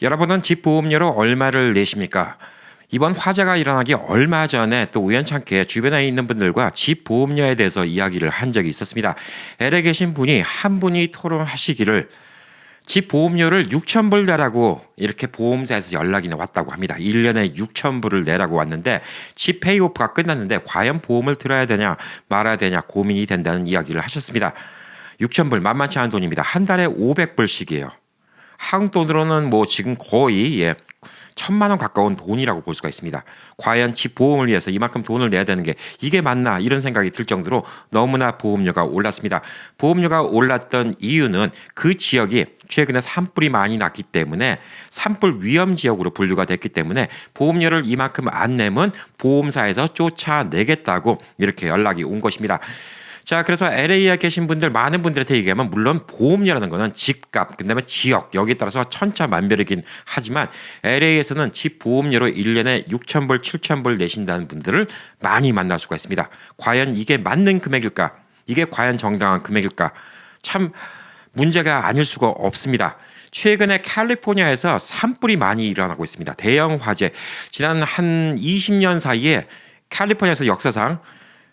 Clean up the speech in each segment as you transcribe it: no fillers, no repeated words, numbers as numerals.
여러분은 집 보험료로 얼마를 내십니까? 이번 화재가 일어나기 얼마 전에 또 우연찮게 주변에 있는 분들과 집 보험료에 대해서 이야기를 한 적이 있었습니다. L에 계신 분이 한 분이 토론하시기를 집 보험료를 6,000불 내라고 이렇게 보험사에서 연락이 왔다고 합니다. 1년에 6,000불을 내라고 왔는데 집 페이오프가 끝났는데 과연 보험을 들어야 되냐 말아야 되냐 고민이 된다는 이야기를 하셨습니다. 6,000불 만만치 않은 돈입니다. 한 달에 500불씩이에요. 한국 돈으로는 뭐 지금 거의 1,000만 원 가까운 돈이라고 볼 수가 있습니다. 과연 집 보험을 위해서 이만큼 돈을 내야 되는 게 이게 맞나 이런 생각이 들 정도로 너무나 보험료가 올랐습니다. 보험료가 올랐던 이유는 그 지역이 최근에 산불이 많이 났기 때문에 산불 위험 지역으로 분류가 됐기 때문에 보험료를 이만큼 안 내면 보험사에서 쫓아내겠다고 이렇게 연락이 온 것입니다. 자, 그래서 LA에 계신 분들 많은 분들한테 얘기하면 물론 보험료라는 거는 집값, 그다음에 지역 여기에 따라서 천차만별이긴 하지만 LA에서는 집 보험료로 1년에 6,000불, 7,000불 내신다는 분들을 많이 만날 수가 있습니다. 과연 이게 맞는 금액일까? 이게 과연 정당한 금액일까? 참 문제가 아닐 수가 없습니다. 최근에 캘리포니아에서 산불이 많이 일어나고 있습니다. 대형 화재. 지난 한 20년 사이에 캘리포니아에서 역사상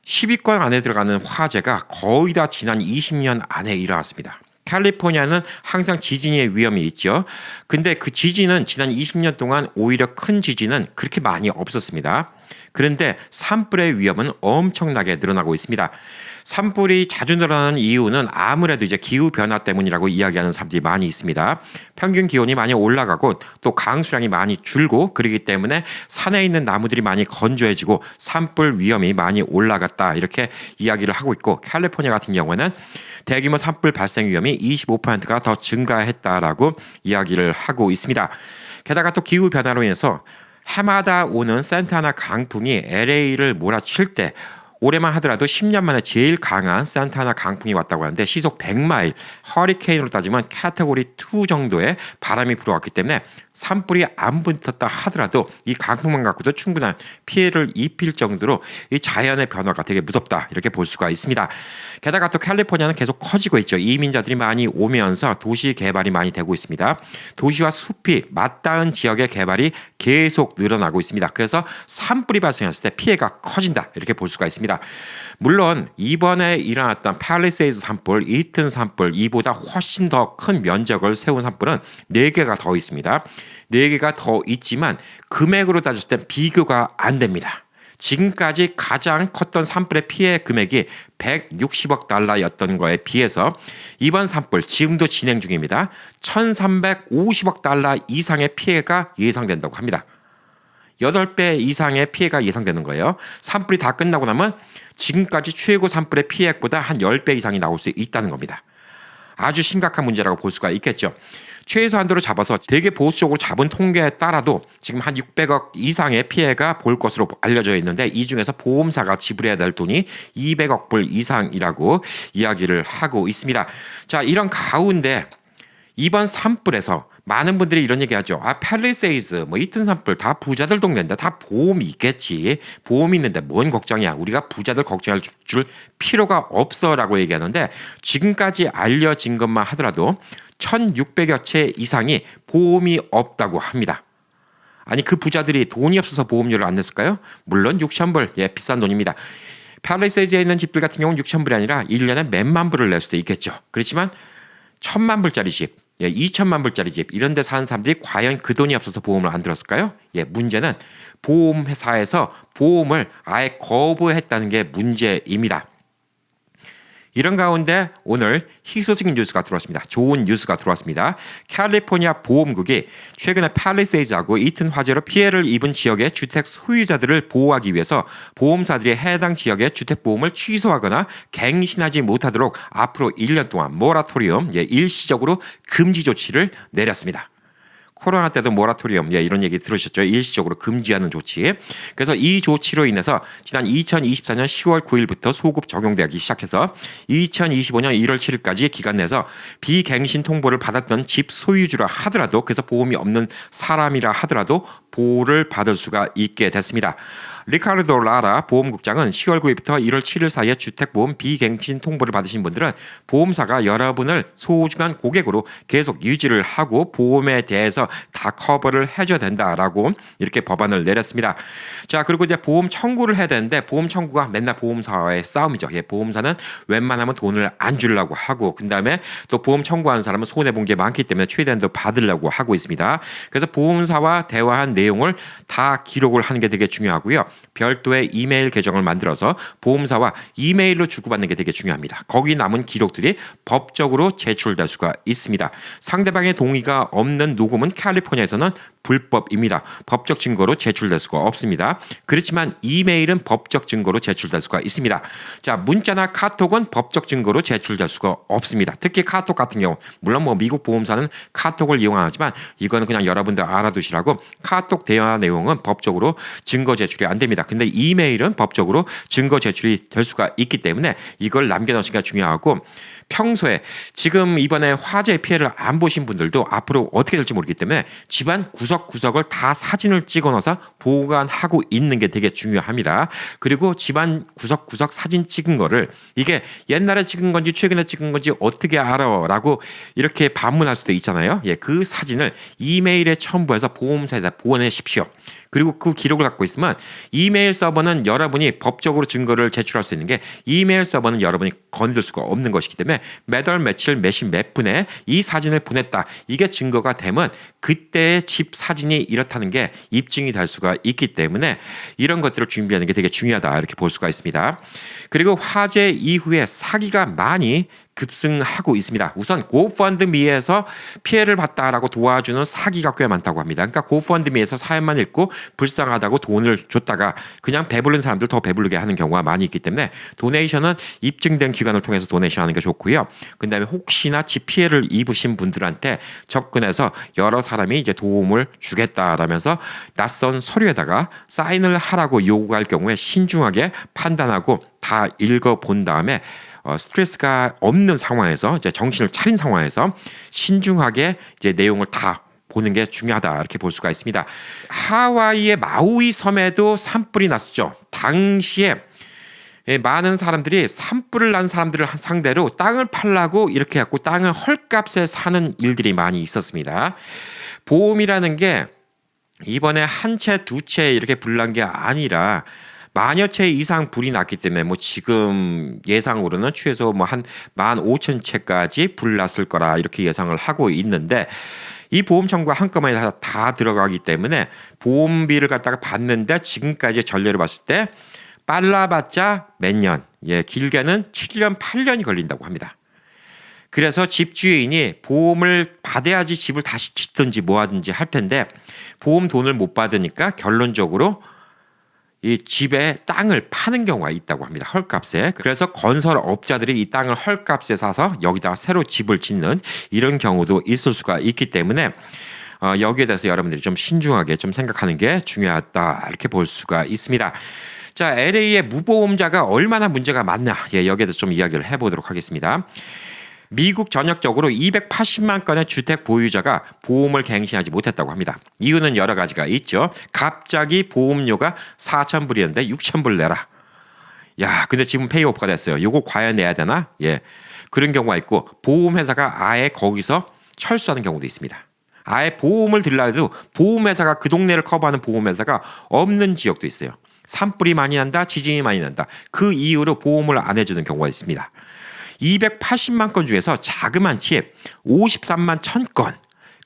10위권 안에 들어가는 화재가 거의 다 지난 20년 안에 일어났습니다. 캘리포니아는 항상 지진의 위험이 있죠. 근데 그 지진은 지난 20년 동안 오히려 큰 지진은 그렇게 많이 없었습니다. 그런데 산불의 위험은 엄청나게 늘어나고 있습니다. 산불이 자주 늘어나는 이유는 아무래도 이제 기후 변화 때문이라고 이야기하는 사람들이 많이 있습니다. 평균 기온이 많이 올라가고 또 강수량이 많이 줄고 그러기 때문에 산에 있는 나무들이 많이 건조해지고 산불 위험이 많이 올라갔다 이렇게 이야기를 하고 있고 캘리포니아 같은 경우에는 대규모 산불 발생 위험이 25%가 더 증가했다라고 이야기를 하고 있습니다. 게다가 또 기후 변화로 인해서 해마다 오는 산타나 강풍이 LA를 몰아칠 때 올해만 하더라도 10년 만에 제일 강한 산타나 강풍이 왔다고 하는데 시속 100마일 허리케인으로 따지면 카테고리 2 정도의 바람이 불어왔기 때문에 산불이 안 붙었다 하더라도 이 강풍만 갖고도 충분한 피해를 입힐 정도로 이 자연의 변화가 되게 무섭다 이렇게 볼 수가 있습니다. 게다가 또 캘리포니아는 계속 커지고 있죠. 이민자들이 많이 오면서 도시 개발이 많이 되고 있습니다. 도시와 숲이 맞닿은 지역의 개발이 계속 늘어나고 있습니다. 그래서 산불이 발생했을 때 피해가 커진다 이렇게 볼 수가 있습니다. 물론 이번에 일어났던 팰리세이드 산불, 이튼 산불 이보다 훨씬 더 큰 면적을 세운 산불은 4개가 더 있습니다. 4개가 더 있지만 금액으로 따졌을 때 비교가 안 됩니다. 지금까지 가장 컸던 산불의 피해 금액이 160억 달러였던 거에 비해서 이번 산불 지금도 진행 중입니다. 1,350억 달러 이상의 피해가 예상된다고 합니다. 8배 이상의 피해가 예상되는 거예요. 산불이 다 끝나고 나면 지금까지 최고 산불의 피해액보다 한 10배 이상이 나올 수 있다는 겁니다. 아주 심각한 문제라고 볼 수가 있겠죠. 최소한도로 잡아서 되게 보수적으로 잡은 통계에 따라도 지금 한 600억 이상의 피해가 볼 것으로 알려져 있는데 이 중에서 보험사가 지불해야 될 돈이 200억 불 이상이라고 이야기를 하고 있습니다. 자, 이런 가운데 이번 산불에서 많은 분들이 이런 얘기하죠. 팰리세이드, 이튼 산불 다 부자들 동네인데 다 보험이 있겠지. 보험이 있는데 뭔 걱정이야. 우리가 부자들 걱정할 줄 필요가 없어라고 얘기하는데 지금까지 알려진 것만 하더라도 1,600여 채 이상이 보험이 없다고 합니다. 아니 그 부자들이 돈이 없어서 보험료를 안 냈을까요? 물론 6,000불, 비싼 돈입니다. 팰리세이드에 있는 집들 같은 경우는 6,000불이 아니라 1년에 몇만 불을 낼 수도 있겠죠. 그렇지만 1,000만 불짜리 집, 2천만 불짜리 집 이런 데 사는 사람들이 과연 그 돈이 없어서 보험을 안 들었을까요? 문제는 보험회사에서 보험을 아예 거부했다는 게 문제입니다. 이런 가운데 오늘 희소식인 뉴스가 들어왔습니다. 좋은 뉴스가 들어왔습니다. 캘리포니아 보험국이 최근에 팰리세이드하고 이튼 화재로 피해를 입은 지역의 주택 소유자들을 보호하기 위해서 보험사들이 해당 지역의 주택보험을 취소하거나 갱신하지 못하도록 앞으로 1년 동안 모라토리엄, 일시적으로 금지 조치를 내렸습니다. 코로나 때도 모라토리엄 이런 얘기 들으셨죠? 일시적으로 금지하는 조치. 그래서 이 조치로 인해서 지난 2024년 10월 9일부터 소급 적용되기 시작해서 2025년 1월 7일까지 기간 내에서 비갱신 통보를 받았던 집 소유주라 하더라도 그래서 보험이 없는 사람이라 하더라도 보호를 받을 수가 있게 됐습니다. 리카르도 라라 보험국장은 10월 9일부터 1월 7일 사이에 주택보험 비갱신 통보를 받으신 분들은 보험사가 여러분을 소중한 고객으로 계속 유지를 하고 보험에 대해서 다 커버를 해줘야 된다라고 이렇게 법안을 내렸습니다. 자, 그리고 이제 보험 청구를 해야 되는데 보험 청구가 맨날 보험사와의 싸움이죠. 예, 보험사는 웬만하면 돈을 안 주려고 하고 그다음에 또 보험 청구하는 사람은 손해 본 게 많기 때문에 최대한도 받으려고 하고 있습니다. 그래서 보험사와 대화한 내용을 다 기록을 하는 게 되게 중요하고요. 별도의 이메일 계정을 만들어서 보험사와 이메일로 주고받는 게 되게 중요합니다. 거기 남은 기록들이 법적으로 제출될 수가 있습니다. 상대방의 동의가 없는 녹음은 캘리포니아에서는 불법입니다. 법적 증거로 제출될 수가 없습니다. 그렇지만 이메일은 법적 증거로 제출될 수가 있습니다. 자, 문자나 카톡은 법적 증거로 제출될 수가 없습니다. 특히 카톡 같은 경우, 물론 뭐 미국 보험사는 카톡을 이용하지만 이거는 그냥 여러분들 알아두시라고 카톡 대화 내용은 법적으로 증거 제출이 안 됩니다. 근데 이메일은 법적으로 증거 제출이 될 수가 있기 때문에 이걸 남겨놓으시기가 중요하고 평소에 지금 이번에 화재 피해를 안 보신 분들도 앞으로 어떻게 될지 모르기 때문에 집안 구석구석을 다 사진을 찍어놔서 보관하고 있는 게 되게 중요합니다. 그리고 집안 구석구석 사진 찍은 거를 이게 옛날에 찍은 건지 최근에 찍은 건지 어떻게 알아? 라고 이렇게 반문할 수도 있잖아요. 예, 그 사진을 이메일에 첨부해서 보험사에다 보내십시오. 그리고 그 기록을 갖고 있으면 이메일 서버는 여러분이 법적으로 증거를 제출할 수 있는 게 이메일 서버는 여러분이 건들 수가 없는 것이기 때문에 몇 월 며칠 몇 분에 이 사진을 보냈다. 이게 증거가 되면 그때의 집 사진이 이렇다는 게 입증이 될 수가 있기 때문에 이런 것들을 준비하는 게 되게 중요하다. 이렇게 볼 수가 있습니다. 그리고 화재 이후에 사기가 많이 급증하고 있습니다. 우선 고펀드미에서 피해를 봤다라고 도와주는 사기가 꽤 많다고 합니다. 그러니까 고펀드미에서 사연만 읽고 불쌍하다고 돈을 줬다가 그냥 배부른 사람들 더 배부르게 하는 경우가 많이 있기 때문에 도네이션은 입증된 기관을 통해서 도네이션하는 게 좋고요. 그다음에 혹시나 집 피해를 입으신 분들한테 접근해서 여러 사람이 이제 도움을 주겠다라면서 낯선 서류에다가 사인을 하라고 요구할 경우에 신중하게 판단하고 다 읽어본 다음에 스트레스가 없는 상황에서 이제 정신을 차린 상황에서 신중하게 이제 내용을 다 보는 게 중요하다 이렇게 볼 수가 있습니다. 하와이의 마우이 섬에도 산불이 났었죠. 당시에 많은 사람들이 산불을 난 사람들을 상대로 땅을 팔라고 이렇게 갖고 땅을 헐값에 사는 일들이 많이 있었습니다. 보험이라는 게 이번에 한 채, 두 채 이렇게 불난 게 아니라 만여 채 이상 불이 났기 때문에 뭐 지금 예상으로는 최소 뭐 한 15,000채까지 불 났을 거라 이렇게 예상을 하고 있는데 이 보험 청구가 한꺼번에 다 들어가기 때문에 보험비를 갖다가 받는데 지금까지 전례를 봤을 때 빨라봤자 몇 년, 예, 길게는 7년, 8년이 걸린다고 합니다. 그래서 집주인이 보험을 받아야지 집을 다시 짓든지 뭐 하든지 할 텐데 보험 돈을 못 받으니까 결론적으로 이 집에 땅을 파는 경우가 있다고 합니다. 헐값에. 그래서 건설업자들이 이 땅을 헐값에 사서 여기다 새로 집을 짓는 이런 경우도 있을 수가 있기 때문에 여기에 대해서 여러분들이 좀 신중하게 좀 생각하는 게 중요하다 이렇게 볼 수가 있습니다. 자, LA의 무보험자가 얼마나 문제가 많나, 예, 여기에 대해서 좀 이야기를 해보도록 하겠습니다. 미국 전역적으로 280만 건의 주택 보유자가 보험을 갱신하지 못했다고 합니다. 이유는 여러 가지가 있죠. 갑자기 보험료가 4,000불이었는데 6,000불 내라. 야, 근데 지금 페이오프가 됐어요. 이거 과연 내야 되나? 예, 그런 경우가 있고 보험회사가 아예 거기서 철수하는 경우도 있습니다. 아예 보험을 들라 해도 보험회사가 그 동네를 커버하는 보험회사가 없는 지역도 있어요. 산불이 많이 난다, 지진이 많이 난다. 그 이유로 보험을 안 해주는 경우가 있습니다. 280만 건 중에서 자그만치 53만 1,000건,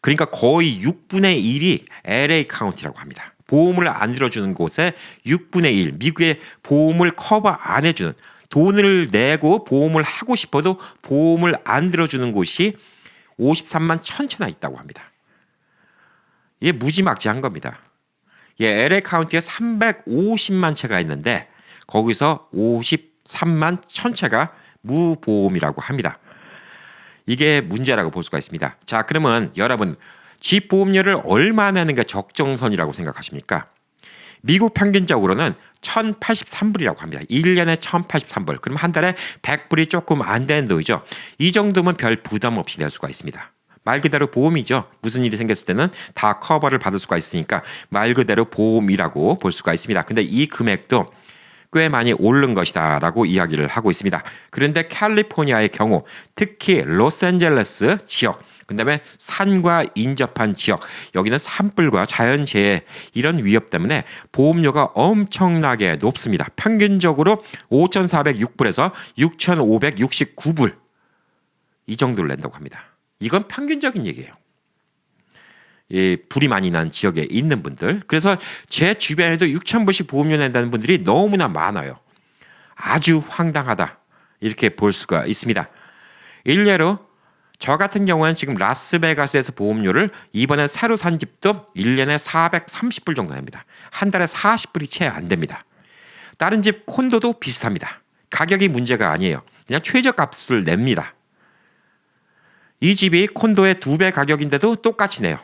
그러니까 거의 6분의 1이 LA 카운티라고 합니다. 보험을 안 들어주는 곳에 6분의 1, 미국의 보험을 커버 안 해주는, 돈을 내고 보험을 하고 싶어도 보험을 안 들어주는 곳이 53만 1,000채나 있다고 합니다. 이게 무지막지한 겁니다. 예, LA 카운티에 350만 채가 있는데 거기서 53만 1,000채가 무보험이라고 합니다. 이게 문제라고 볼 수가 있습니다. 자, 그러면 여러분 집 보험료를 얼마 내는 게 적정선이라고 생각하십니까? 미국 평균적으로는 1,083불이라고 합니다. 1년에 1,083불. 그럼 한 달에 100불이 조금 안 되는 돈이죠. 이 정도면 별 부담 없이 낼 수가 있습니다. 말 그대로 보험이죠. 무슨 일이 생겼을 때는 다 커버를 받을 수가 있으니까 말 그대로 보험이라고 볼 수가 있습니다. 근데 이 금액도 꽤 많이 오른 것이다라고 이야기를 하고 있습니다. 그런데 캘리포니아의 경우 특히 로스앤젤레스 지역, 그다음에 산과 인접한 지역, 여기는 산불과 자연재해 이런 위협 때문에 보험료가 엄청나게 높습니다. 평균적으로 5,406불에서 6,569불 이 정도를 낸다고 합니다. 이건 평균적인 얘기예요. 이 불이 많이 난 지역에 있는 분들. 그래서 제 주변에도 6,000불씩 보험료 낸다는 분들이 너무나 많아요. 아주 황당하다. 이렇게 볼 수가 있습니다. 일례로 저 같은 경우는 지금 라스베가스에서 보험료를 이번에 새로 산 집도 1년에 430불 정도 냅니다. 한 달에 40불이 채 안 됩니다. 다른 집 콘도도 비슷합니다. 가격이 문제가 아니에요. 그냥 최저값을 냅니다. 이 집이 콘도의 2배 가격인데도 똑같이 내요.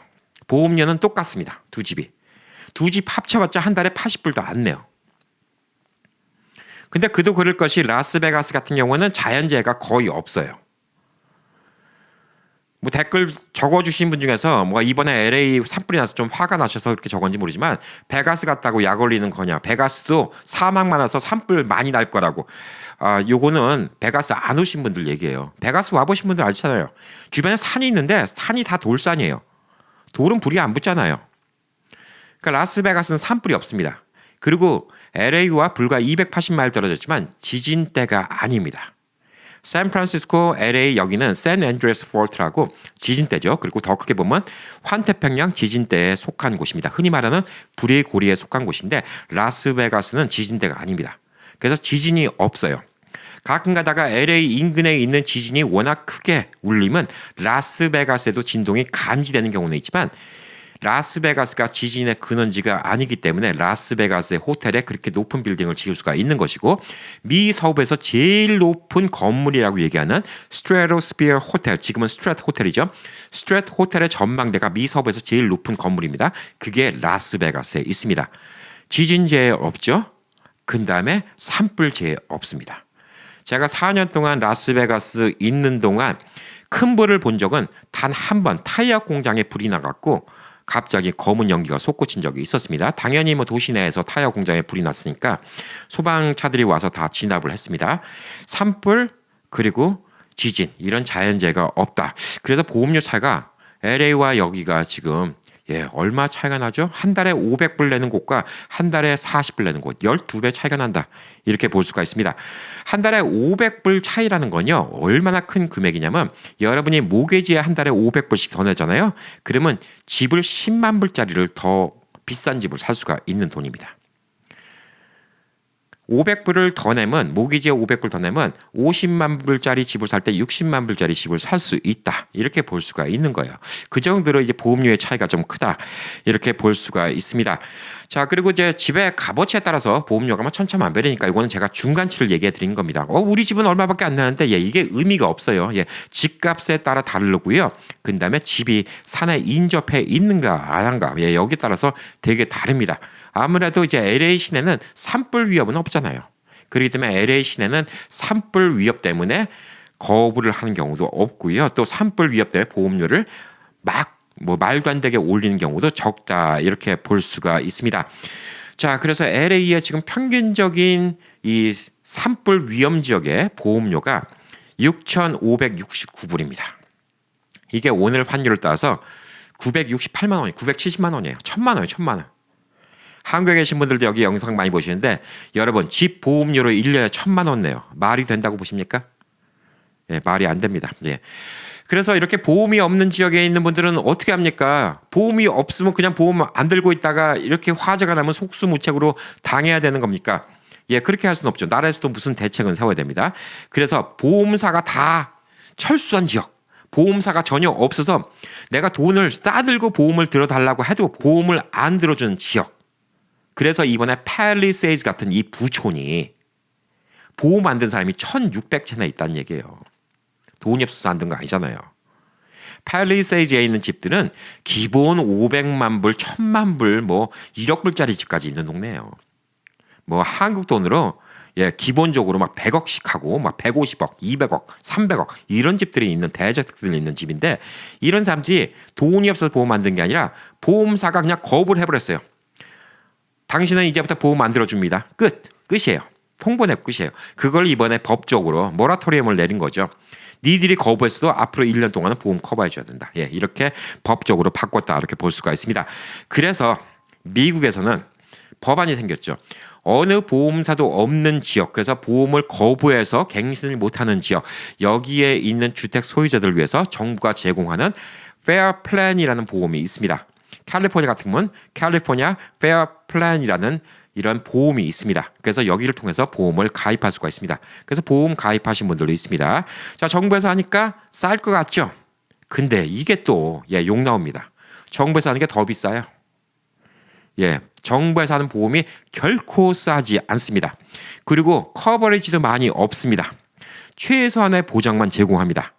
보험료는 똑같습니다. 두 집이. 두 집 합쳐봤자 한 달에 80불도 안 내요. 근데 그도 그럴 것이 라스베가스 같은 경우는 자연재해가 거의 없어요. 뭐 댓글 적어주신 분 중에서 뭐 이번에 LA 산불이 나서 좀 화가 나셔서 그렇게 적었는지 모르지만 베가스 갔다고 약 올리는 거냐. 베가스도 사막 많아서 산불 많이 날 거라고. 요거는 베가스 안 오신 분들 얘기예요. 베가스 와보신 분들 알잖아요. 주변에 산이 있는데 산이 다 돌산이에요. 돌은 불이 안 붙잖아요. 그러니까 라스베가스는 산불이 없습니다. 그리고 LA와 불과 280마일 떨어졌지만 지진대가 아닙니다. 샌프란시스코, LA 여기는 샌앤드레스 폴트라고 지진대죠. 그리고 더 크게 보면 환태평양 지진대에 속한 곳입니다. 흔히 말하는 불의 고리에 속한 곳인데 라스베가스는 지진대가 아닙니다. 그래서 지진이 없어요. 가끔 가다가 LA 인근에 있는 지진이 워낙 크게 울리면 라스베가스에도 진동이 감지되는 경우는 있지만 라스베가스가 지진의 근원지가 아니기 때문에 라스베가스의 호텔에 그렇게 높은 빌딩을 지을 수가 있는 것이고 미 서부에서 제일 높은 건물이라고 얘기하는 스트래토스피어 호텔, 지금은 스트랫 호텔이죠. 스트랫 호텔의 전망대가 미 서부에서 제일 높은 건물입니다. 그게 라스베가스에 있습니다. 지진재해 없죠. 그 다음에 산불재해 없습니다. 제가 4년 동안 라스베가스 있는 동안 큰 불을 본 적은 단 한 번 타이어 공장에 불이 나갔고 갑자기 검은 연기가 솟구친 적이 있었습니다. 당연히 뭐 도시 내에서 타이어 공장에 불이 났으니까 소방차들이 와서 다 진압을 했습니다. 산불 그리고 지진 이런 자연재해가 없다. 그래서 보험료 차이가 LA와 여기가 지금 얼마 차이가 나죠? 한 달에 500불 내는 곳과 한 달에 40불 내는 곳 12배 차이가 난다. 이렇게 볼 수가 있습니다. 한 달에 500불 차이라는 건요. 얼마나 큰 금액이냐면 여러분이 모기지에 한 달에 500불씩 더 내잖아요. 그러면 집을 10만 불짜리를 더 비싼 집을 살 수가 있는 돈입니다. 500불을 더 내면 모기지에 500불 더 내면 50만 불짜리 집을 살 때 60만 불짜리 집을 살 수 있다. 이렇게 볼 수가 있는 거예요. 그 정도로 이제 보험료의 차이가 좀 크다. 이렇게 볼 수가 있습니다. 자, 그리고 이제 집의 값어치에 따라서 보험료가 천차만별이니까 이거는 제가 중간치를 얘기해 드린 겁니다. 우리 집은 얼마밖에 안 나는데 이게 의미가 없어요. 집값에 따라 다르고요. 그다음에 집이 산에 인접해 있는가 안 한가 여기에 따라서 되게 다릅니다. 아무래도 이제 LA 시내는 산불 위협은 없잖아요. 그렇기 때문에 LA 시내는 산불 위협 때문에 거부를 하는 경우도 없고요. 또 산불 위협 때문에 보험료를 말도 안 되게 올리는 경우도 적다. 이렇게 볼 수가 있습니다. 자, 그래서 LA의 지금 평균적인 이 산불 위험 지역의 보험료가 6,569불입니다. 이게 오늘 환율을 따라서 968만 원이 970만 원이에요. 1,000만 원이에요. 1,000만 원. 한국에 계신 분들도 여기 영상 많이 보시는데 여러분 집 보험료로 1년에 1,000만 원 내요. 말이 된다고 보십니까? 말이 안 됩니다. 그래서 이렇게 보험이 없는 지역에 있는 분들은 어떻게 합니까? 보험이 없으면 그냥 보험 안 들고 있다가 이렇게 화재가 나면 속수무책으로 당해야 되는 겁니까? 그렇게 할 수는 없죠. 나라에서도 무슨 대책은 세워야 됩니다. 그래서 보험사가 다 철수한 지역, 보험사가 전혀 없어서 내가 돈을 싸들고 보험을 들어달라고 해도 보험을 안 들어주는 지역. 그래서 이번에 팰리세이즈 같은 이 부촌이 보험 안 든 사람이 1,600채나 있다는 얘기예요. 돈이 없어서 안 든 거 아니잖아요. 팰리세이즈에 있는 집들은 기본 500만 불, 1,000만 불, 1억 불짜리 집까지 있는 동네예요. 한국 돈으로 예, 기본적으로 막 100억씩 하고 막 150억, 200억, 300억 이런 집들이 있는 대저택들이 있는 집인데 이런 사람들이 돈이 없어서 보험 만든 게 아니라 보험사가 그냥 거부를 해버렸어요. 당신은 이제부터 보험 안 들어줍니다. 끝이에요. 통보내고 끝이에요. 그걸 이번에 법적으로 모라토리엄을 내린 거죠. 니들이 거부했어도 앞으로 1년 동안은 보험 커버해 줘야 된다. 예, 이렇게 법적으로 바꿨다 이렇게 볼 수가 있습니다. 그래서 미국에서는 법안이 생겼죠. 어느 보험사도 없는 지역, 그래서 보험을 거부해서 갱신을 못하는 지역, 여기에 있는 주택 소유자들을 위해서 정부가 제공하는 Fair Plan이라는 보험이 있습니다. 캘리포니아 같은 경우는 캘리포니아 Fair Plan이라는 이런 보험이 있습니다. 그래서 여기를 통해서 보험을 가입할 수가 있습니다. 그래서 보험 가입하신 분들도 있습니다. 자, 정부에서 하니까 쌀 것 같죠? 근데 이게 또 욕 나옵니다. 정부에서 하는 게 더 비싸요. 예, 정부에서 하는 보험이 결코 싸지 않습니다. 그리고 커버리지도 많이 없습니다. 최소한의 보장만 제공합니다.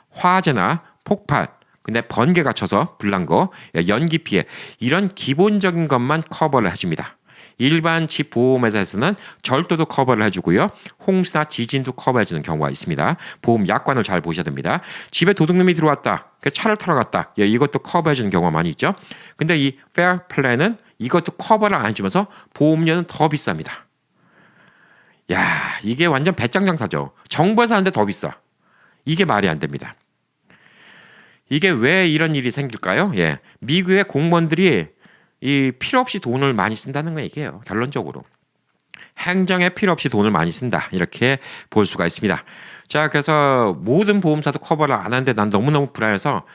화재나 폭발, 근데 번개가 쳐서 불난 거, 연기 피해 이런 기본적인 것만 커버를 해줍니다. 일반 집 보험회사에서는 절도도 커버를 해주고요. 홍수나 지진도 커버해주는 경우가 있습니다. 보험 약관을 잘 보셔야 됩니다. 집에 도둑놈이 들어왔다. 차를 타러 갔다. 이것도 커버해주는 경우가 많이 있죠. 근데 이 페어 플랜은 이것도 커버를 안 해주면서 보험료는 더 비쌉니다. 야, 이게 완전 배짱장사죠. 정부에서 하는데 더 비싸. 이게 말이 안 됩니다. 이게 왜 이런 일이 생길까요? 예, 미국의 공무원들이 이 필요 없이 돈을 많이 쓴다는 거 얘기예요. 결론적으로 행정에 필요 없이 돈을 많이 쓴다 이렇게 볼 수가 있습니다. 자, 그래서 모든 보험사도 커버를 안 하는데 난 너무너무 불안해서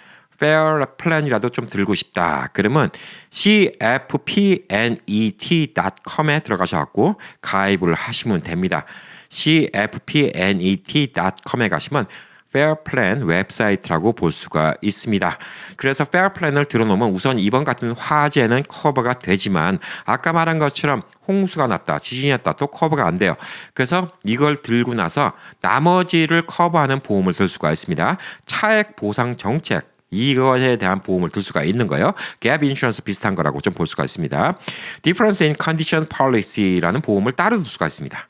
Fair Plan이라도 좀 들고 싶다. 그러면 cfpnet.com에 들어가셔갖고 가입을 하시면 됩니다. cfpnet.com에 가시면 Fair Plan 웹사이트라고 볼 수가 있습니다. 그래서 Fair Plan을 들어놓으면 우선 이번 같은 화재는 커버가 되지만 아까 말한 것처럼 홍수가 났다, 지진이 났다 또 커버가 안 돼요. 그래서 이걸 들고 나서 나머지를 커버하는 보험을 들 수가 있습니다. 차액 보상 정책 이것에 대한 보험을 들 수가 있는 거예요. 갭 인슈런스 비슷한 거라고 좀 볼 수가 있습니다. Difference in Condition Policy라는 보험을 따로 들 수가 있습니다.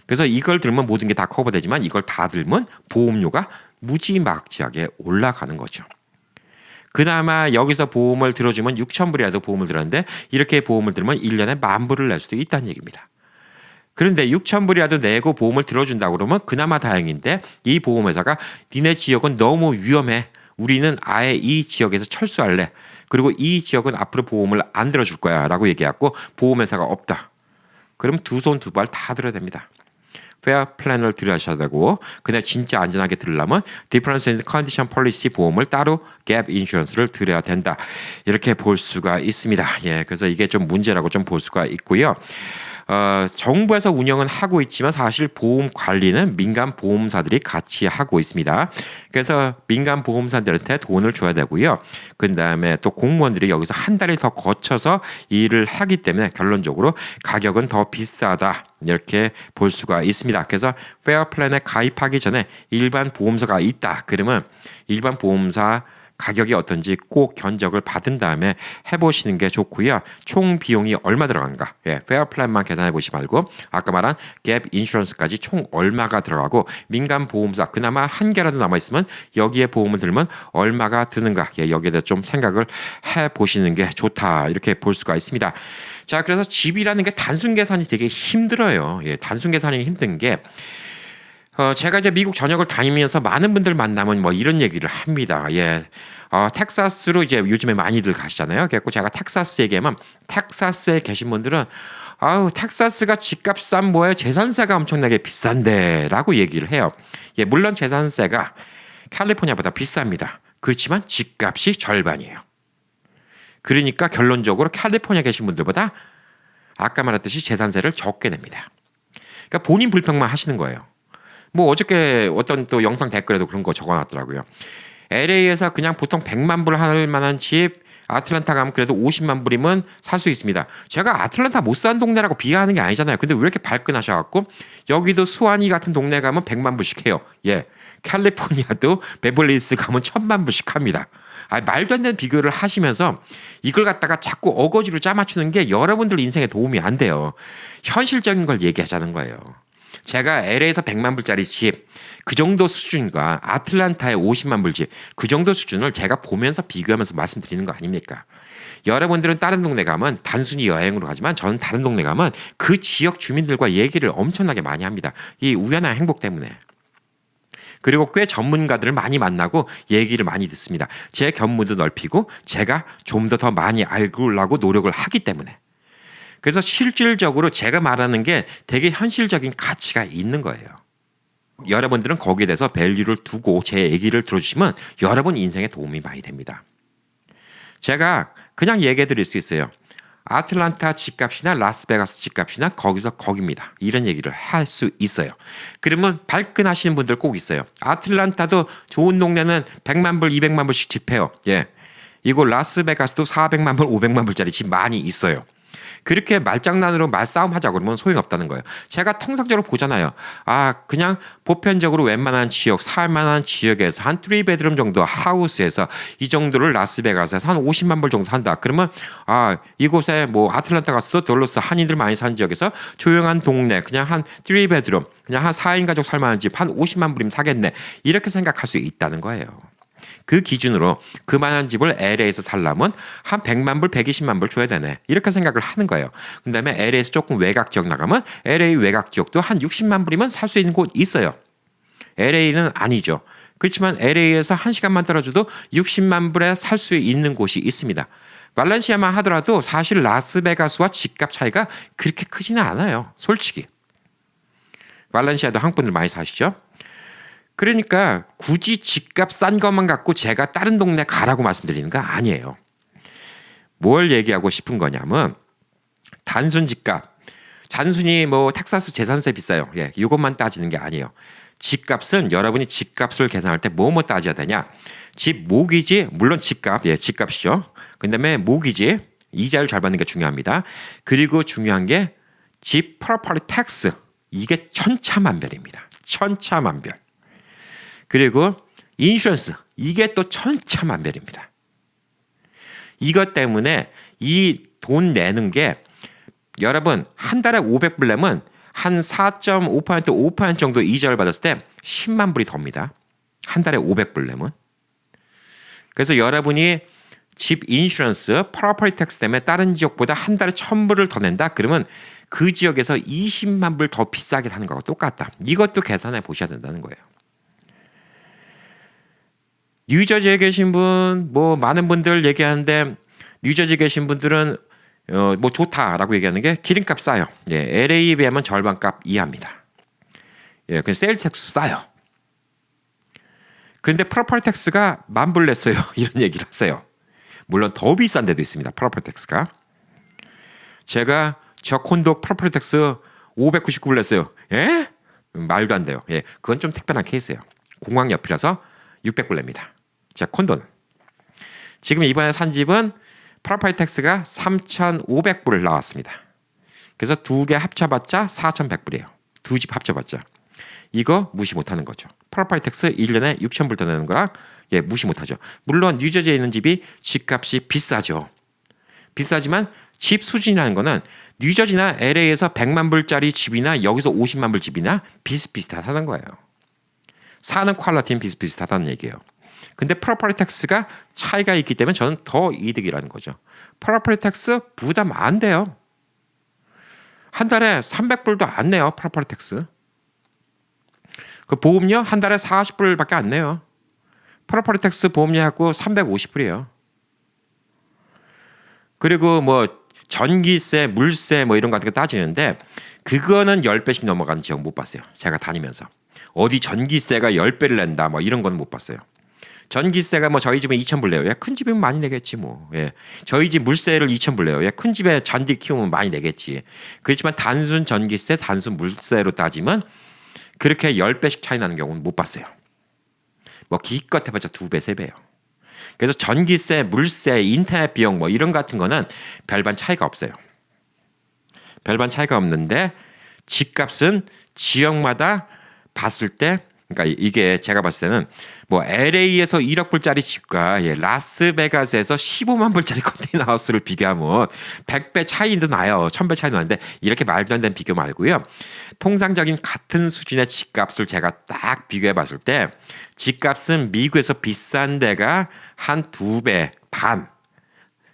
그래서 이걸 들면 모든 게 다 커버되지만 이걸 다 들면 보험료가 무지막지하게 올라가는 거죠. 그나마 여기서 보험을 들어주면 6,000불이라도 보험을 들었는데 이렇게 보험을 들으면 1년에 10,000불을 낼 수도 있다는 얘기입니다. 그런데 6,000불이라도 내고 보험을 들어준다고 그러면 그나마 다행인데 이 보험회사가 니네 지역은 너무 위험해. 우리는 아예 이 지역에서 철수할래. 그리고 이 지역은 앞으로 보험을 안 들어줄 거야 라고 얘기해갖고 보험회사가 없다. 그럼 두 손 두 발 다 들어야 됩니다. 페어 플랜을 들으셔야 되고 근데 진짜 안전하게 들으려면 Difference in Condition Policy 보험을 따로 갭 인슈런스를 들어야 된다. 이렇게 볼 수가 있습니다. 예, 그래서 이게 좀 문제라고 좀 볼 수가 있고요. 정부에서 운영은 하고 있지만 사실 보험 관리는 민간 보험사들이 같이 하고 있습니다. 그래서 민간 보험사들한테 돈을 줘야 되고요. 그다음에 또 공무원들이 여기서 한 달을 더 거쳐서 일을 하기 때문에 결론적으로 가격은 더 비싸다. 이렇게 볼 수가 있습니다. 그래서 페어 플랜에 가입하기 전에 일반 보험사가 있다. 그러면 일반 보험사 가격이 어떤지 꼭 견적을 받은 다음에 해보시는 게 좋고요. 총 비용이 얼마 들어가는가? 예, 페어 플랜만 계산해 보시 말고 아까 말한 갭 인슈런스까지 총 얼마가 들어가고 민간 보험사 그나마 한 개라도 남아 있으면 여기에 보험을 들면 얼마가 드는가? 예, 여기에 대해 좀 생각을 해 보시는 게 좋다. 이렇게 볼 수가 있습니다. 자, 그래서 집이라는 게 단순 계산이 되게 힘들어요. 예, 단순 계산이 힘든 게 제가 이제 미국 전역을 다니면서 많은 분들 만나면 뭐 이런 얘기를 합니다. 예. 텍사스로 이제 요즘에 많이들 가시잖아요. 그래서 제가 텍사스 얘기하면 텍사스에 계신 분들은 텍사스가 집값 싼 뭐에 재산세가 엄청나게 비싼데라고 얘기를 해요. 예, 물론 재산세가 캘리포니아보다 비쌉니다. 그렇지만 집값이 절반이에요. 그러니까 결론적으로 캘리포니아 계신 분들보다 아까 말했듯이 재산세를 적게 냅니다. 그러니까 본인 불평만 하시는 거예요. 뭐 어저께 어떤 또 영상 댓글에도 그런 거 적어놨더라고요. LA에서 그냥 보통 100만 불 할 만한 집 아틀란타 가면 그래도 50만 불이면 살 수 있습니다. 제가 아틀란타 못 사는 동네라고 비하하는 게 아니잖아요. 근데 왜 이렇게 발끈하셔갖고 여기도 수완이 같은 동네 가면 100만 불씩 해요. 예, 캘리포니아도 베벌리힐스 가면 1,000만 불씩 합니다. 말도 안 되는 비교를 하시면서 이걸 갖다가 자꾸 어거지로 짜맞추는 게 여러분들 인생에 도움이 안 돼요. 현실적인 걸 얘기하자는 거예요. 제가 LA에서 100만 불짜리 집 그 정도 수준과 아틀란타의 50만 불 집 그 정도 수준을 제가 보면서 비교하면서 말씀드리는 거 아닙니까? 여러분들은 다른 동네 가면 단순히 여행으로 가지만 저는 다른 동네 가면 그 지역 주민들과 얘기를 엄청나게 많이 합니다. 이 우연한 행복 때문에. 그리고 꽤 전문가들을 많이 만나고 얘기를 많이 듣습니다. 제 견문도 넓히고 제가 좀 더 많이 알고라고 노력을 하기 때문에. 그래서 실질적으로 제가 말하는 게 되게 현실적인 가치가 있는 거예요. 여러분들은 거기에 대해서 밸류를 두고 제 얘기를 들어주시면 여러분 인생에 도움이 많이 됩니다. 제가 그냥 얘기해 드릴 수 있어요. 아틀란타 집값이나 라스베가스 집값이나 거기서 거기입니다. 이런 얘기를 할 수 있어요. 그러면 발끈하시는 분들 꼭 있어요. 아틀란타도 좋은 동네는 100만 불, 200만 불씩 집해요. 예. 이거 라스베가스도 400만 불, 500만 불짜리 집 많이 있어요. 그렇게 말장난으로 말싸움 하자 그러면 소용없다는 거예요. 제가 통상적으로 보잖아요. 그냥 보편적으로 웬만한 지역, 살만한 지역에서 한 3베드룸 정도 하우스에서 이 정도를 라스베가스에서 한 50만 불 정도 한다. 그러면 이곳에 뭐 아틀란타 가서도 덜러스 한인들 많이 사는 지역에서 조용한 동네 그냥 한 3베드룸 그냥 한 4인 가족 살만한 집 한 50만 불이면 사겠네. 이렇게 생각할 수 있다는 거예요. 그 기준으로 그만한 집을 LA에서 살려면 한 100만 불, 120만 불 줘야 되네. 이렇게 생각을 하는 거예요. 그다음에 LA에서 조금 외곽 지역 나가면 LA 외곽 지역도 한 60만 불이면 살 수 있는 곳 있어요. LA는 아니죠. 그렇지만 LA에서 1시간만 떨어져도 60만 불에 살 수 있는 곳이 있습니다. 발렌시아만 하더라도 사실 라스베가스와 집값 차이가 그렇게 크지는 않아요. 솔직히. 발렌시아도 한국 분들 많이 사시죠? 그러니까 굳이 집값 싼 것만 갖고 제가 다른 동네 가라고 말씀드리는 거 아니에요. 뭘 얘기하고 싶은 거냐면 단순 집값, 단순히 뭐 텍사스 재산세 비싸요. 예, 이것만 따지는 게 아니에요. 집값은 여러분이 집값을 계산할 때 뭐뭐 따져야 되냐? 집 모기지, 물론 집값, 예, 집값이죠. 그다음에 모기지, 이자를 잘 받는 게 중요합니다. 그리고 중요한 게 집 프로퍼티 텍스, 이게 천차만별입니다. 천차만별. 그리고 인슈런스 이게 또 천차만별입니다. 이것 때문에 이 돈 내는 게 여러분 한 달에 500불 내면 한 4.5% 5% 정도 이자를 받았을 때 10만 불이 더입니다. 한 달에 500불 내면. 그래서 여러분이 집 인슈런스, 프로퍼티 텍스 때문에 다른 지역보다 한 달에 1,000불을 더 낸다. 그러면 그 지역에서 20만 불 더 비싸게 사는 거하고 똑같다. 이것도 계산해 보셔야 된다는 거예요. 뉴저지에 계신 분, 뭐 많은 분들 얘기하는데 뉴저지 계신 분들은 뭐 좋다라고 얘기하는 게 기름값 싸요. 예, LA에 비하면 절반값 이하입니다. 예, 그 세일즈 텍스 싸요. 근데 프로퍼티 텍스가 10,000불 냈어요. 이런 얘기를 하세요. 물론 더 비싼 데도 있습니다. 프로퍼티 텍스가. 제가 저 콘도 프로퍼티 텍스 599불 냈어요. 예? 말도 안 돼요. 예, 그건 좀 특별한 케이스예요. 공항 옆이라서 600불 냅니다. 자, 콘도는. 지금 이번에 산 집은 프로퍼티 텍스가 3,500불 나왔습니다. 그래서 두 개 합쳐봤자 4,100불이에요. 두 집 합쳐봤자. 이거 무시 못하는 거죠. 프로퍼티 텍스 1년에 6,000불 더 내는 거랑 무시 못하죠. 물론 뉴저지에 있는 집이 집값이 비싸죠. 비싸지만 집 수준이라는 거는 뉴저지나 LA에서 100만 불짜리 집이나 여기서 50만 불 집이나 비슷비슷하다는 거예요. 사는 퀄리티는 비슷비슷하다는 얘기예요. 근데 프로퍼티 텍스가 차이가 있기 때문에 저는 더 이득이라는 거죠. 프로퍼티 텍스 부담 안 돼요. 한 달에 300불도 안 내요. 프로퍼티 텍스. 그 보험료 한 달에 40불밖에 안 내요. 프로퍼티 텍스 보험료하고 350불이에요. 그리고 뭐 전기세, 물세 뭐 이런 거 같은 거 따지는데 그거는 10배씩 넘어가는 지역 못 봤어요. 제가 다니면서. 어디 전기세가 10배를 낸다 뭐 이런 건 못 봤어요. 전기세가 뭐 저희 집은 2,000불 내요. 예, 큰 집이면 많이 내겠지 뭐. 예. 저희 집 물세를 2,000불 내요. 예, 큰 집에 잔디 키우면 많이 내겠지. 그렇지만 단순 전기세, 단순 물세로 따지면 그렇게 10배씩 차이 나는 경우는 못 봤어요. 뭐 기껏 해봤자 2배, 3배예요. 그래서 전기세, 물세, 인터넷 비용 뭐 이런 같은 거는 별반 차이가 없어요. 별반 차이가 없는데 집값은 지역마다 봤을 때 그러니까 이게 제가 봤을 때는 뭐 LA에서 1억 불짜리 집과 라스베가스에서 15만 불짜리 컨테이너 하우스를 비교하면 100배 차이도 나요. 1000배 차이도 나는데 이렇게 말도 안 되는 비교 말고요. 통상적인 같은 수준의 집값을 제가 딱 비교해 봤을 때 집값은 미국에서 비싼 데가 한 2배 반.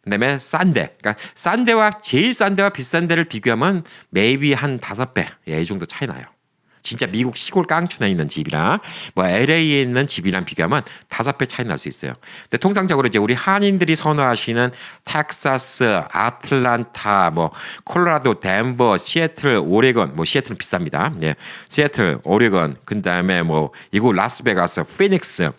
그다음에 싼 데, 그러니까 싼 데와 제일 싼 데와 비싼 데를 비교하면 maybe 한 5배, 이 정도 차이 나요. 진짜 미국 시골 깡촌에 있는 집이랑 뭐 LA에 있는 집이랑 비교하면 5배 차이 날 수 있어요. 근데 통상적으로 이제 우리 한인들이 선호하시는 텍사스, 아틀란타, 뭐 콜로라도, 덴버, 시애틀, 오레건, 뭐 시애틀은 비쌉니다. 예, 시애틀, 오레건, 그다음에 뭐 이곳 라스베가스, 피닉스.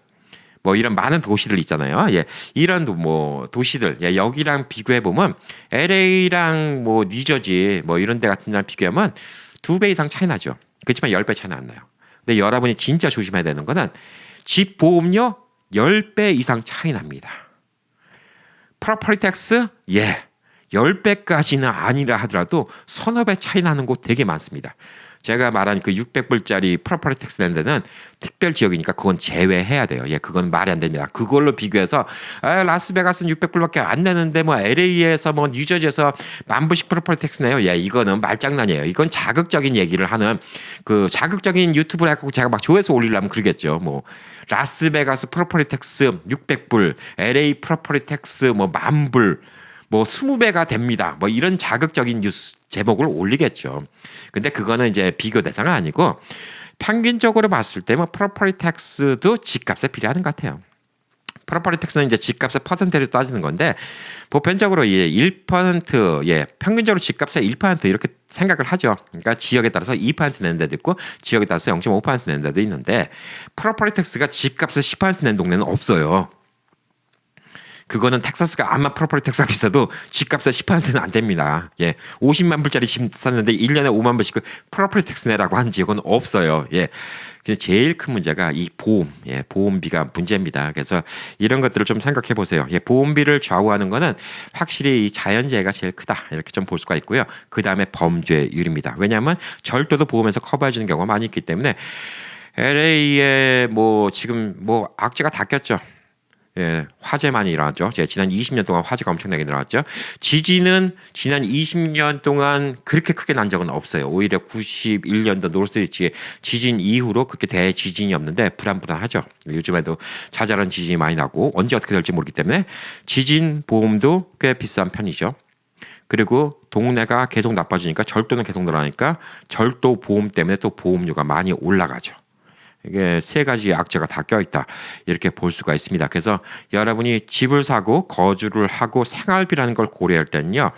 뭐 이런 많은 도시들 있잖아요. 예, 이런 뭐 도시들, 여기랑 비교해 보면 LA랑 뭐 뉴저지 뭐 이런 데 같은 데랑 비교하면 2배 이상 차이 나죠. 그렇지만 10배 차이는 안 나요. 근데 여러분이 진짜 조심해야 되는 거는 집 보험료 10배 이상 차이 납니다. 프로퍼티 텍스 10배까지는 아니라 하더라도 서너 배 차이 나는 곳 되게 많습니다. 제가 말한 그 600불짜리 프로퍼티 텍스 낸 데는 특별 지역이니까 그건 제외해야 돼요. 그건 말이 안 됩니다. 그걸로 비교해서 라스베가스는 600불밖에 안 내는데 뭐 LA에서 뭐 뉴저지에서 10,000불씩 프로퍼티 텍스 내요. 이거는 말장난이에요. 이건 자극적인 얘기를 하는 그 자극적인 유튜브를 해갖고 제가 막 조회수 올리려면 그러겠죠. 뭐 라스베가스 프로퍼티 텍스 600불, LA 프로퍼티 텍스 뭐 10,000불 뭐 20배가 됩니다. 뭐 이런 자극적인 뉴스 제목을 올리겠죠. 근데 그거는 이제 비교 대상은 아니고 평균적으로 봤을 때 뭐 프로퍼티 텍스도 집값에 비례하는 것 같아요. 프로퍼티 텍스는 이제 집값의 퍼센테이지로 따지는 건데 보편적으로 1% 평균적으로 집값의 1% 이렇게 생각을 하죠. 그러니까 지역에 따라서 2% 내는 데도 있고 지역에 따라서 0.5% 내는 데도 있는데 프로퍼티 텍스가 집값의 10% 내는 동네는 없어요. 그거는 텍사스가 아마 프로퍼티 텍스가 비싸도 집값의 10%는 안 됩니다. 50만 불짜리 집 샀는데 1년에 5만 불씩 프로퍼티 텍스 내라고 한 지역은 없어요. 제일 큰 문제가 이 보험, 보험비가 문제입니다. 그래서 이런 것들을 좀 생각해 보세요. 보험비를 좌우하는 거는 확실히 이 자연재해가 제일 크다. 이렇게 좀 볼 수가 있고요. 그 다음에 범죄율입니다. 왜냐하면 절도도 보험에서 커버해 주는 경우가 많이 있기 때문에 LA에 뭐 지금 뭐 악재가 다 꼈죠. 화재 많이 일어났죠. 지난 20년 동안 화재가 엄청나게 일어났죠. 지진은 지난 20년 동안 그렇게 크게 난 적은 없어요. 오히려 91년도 노스리치의 지진 이후로 그렇게 대지진이 없는데 불안불안하죠. 요즘에도 자잘한 지진이 많이 나고 언제 어떻게 될지 모르기 때문에 지진 보험도 꽤 비싼 편이죠. 그리고 동네가 계속 나빠지니까 절도는 계속 늘어나니까 절도 보험 때문에 또 보험료가 많이 올라가죠. 이게 세 가지 악재가 다 껴있다 이렇게 볼 수가 있습니다. 그래서 여러분이 집을 사고 거주를 하고 생활비라는 걸 고려할 때는요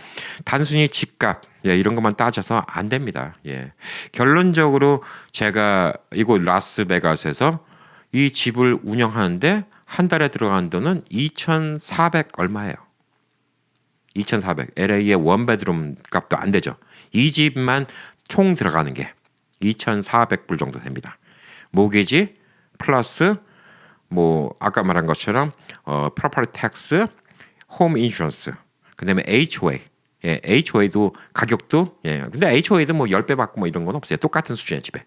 단순히 집값 이런 것만 따져서 안 됩니다. 결론적으로 제가 이곳 라스베가스에서 이 집을 운영하는데 한 달에 들어가는 돈은 2,400 얼마예요. 2,400 LA의 원베드룸 값도 안 되죠. 이 집만 총 들어가는 게 2,400불 정도 됩니다. 모기지 플러스 뭐 아까 말한 것처럼 프로퍼티 텍스, 홈 인슈런스, 그다음에 HOA. HOA도 가격도 근데 HOA도 뭐 10배 받고 뭐 이런 건 없어요. 똑같은 수준의 집에.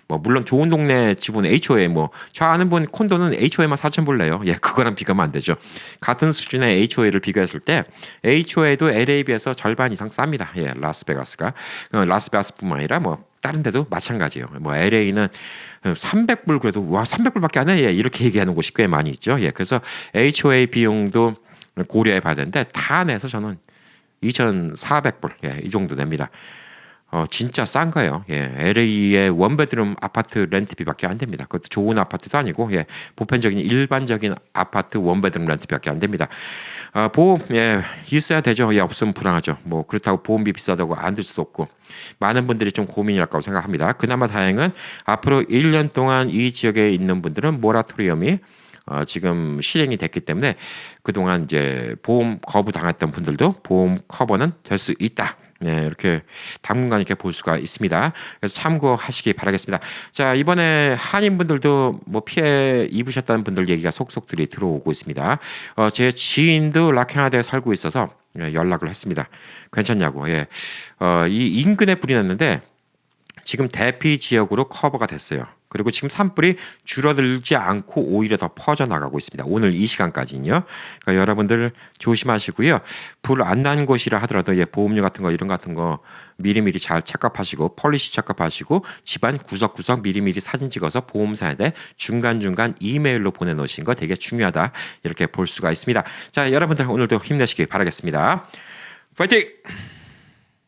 뭐 물론 좋은 동네 집은 HOA 뭐 저 아는 분 콘도는 HOA만 4,000불 내요. 그거랑 비교하면 안 되죠. 같은 수준의 HOA를 비교했을 때 HOA도 LA 비해서 절반 이상 쌉니다. 라스베가스가 라스베가스뿐만 아니라 뭐 다른 데도 마찬가지예요. 뭐 LA는 300불 그래도 와 300불밖에 안 해. 이렇게 얘기하는 곳이 꽤 많이 있죠. 그래서 HOA 비용도 고려해 봐야 되는데 다 내서 저는 2,400불 이 정도 냅니다. 진짜 싼 거예요. LA의 원베드룸 아파트 렌트비밖에 안 됩니다. 그것도 좋은 아파트도 아니고 보편적인 일반적인 아파트 원베드룸 렌트비밖에 안 됩니다. 보험 있어야 되죠. 없으면 불안하죠. 뭐 그렇다고 보험비 비싸다고 안 들 수도 없고 많은 분들이 좀 고민일 거라고 생각합니다. 그나마 다행은 앞으로 1년 동안 이 지역에 있는 분들은 모라토리엄이 지금 실행이 됐기 때문에 그동안 이제 보험 거부 당했던 분들도 보험 커버는 될 수 있다. 이렇게 당분간 이렇게 볼 수가 있습니다. 그래서 참고하시기 바라겠습니다. 자, 이번에 한인분들도 뭐 피해 입으셨다는 분들 얘기가 속속들이 들어오고 있습니다. 제 지인도 라케나다에 살고 있어서 연락을 했습니다. 괜찮냐고. 이 인근에 불이 났는데 지금 대피 지역으로 커버가 됐어요. 그리고 지금 산불이 줄어들지 않고 오히려 더 퍼져나가고 있습니다. 오늘 이 시간까지는요. 그러니까 여러분들 조심하시고요. 불 안 난 곳이라 하더라도 보험료 같은 거 이런 같은 거 미리미리 잘 체크업하시고 폴리시 체크업하시고 집안 구석구석 미리미리 사진 찍어서 보험사에 중간중간 이메일로 보내놓으신 거 되게 중요하다 이렇게 볼 수가 있습니다. 자, 여러분들 오늘도 힘내시기 바라겠습니다. 파이팅!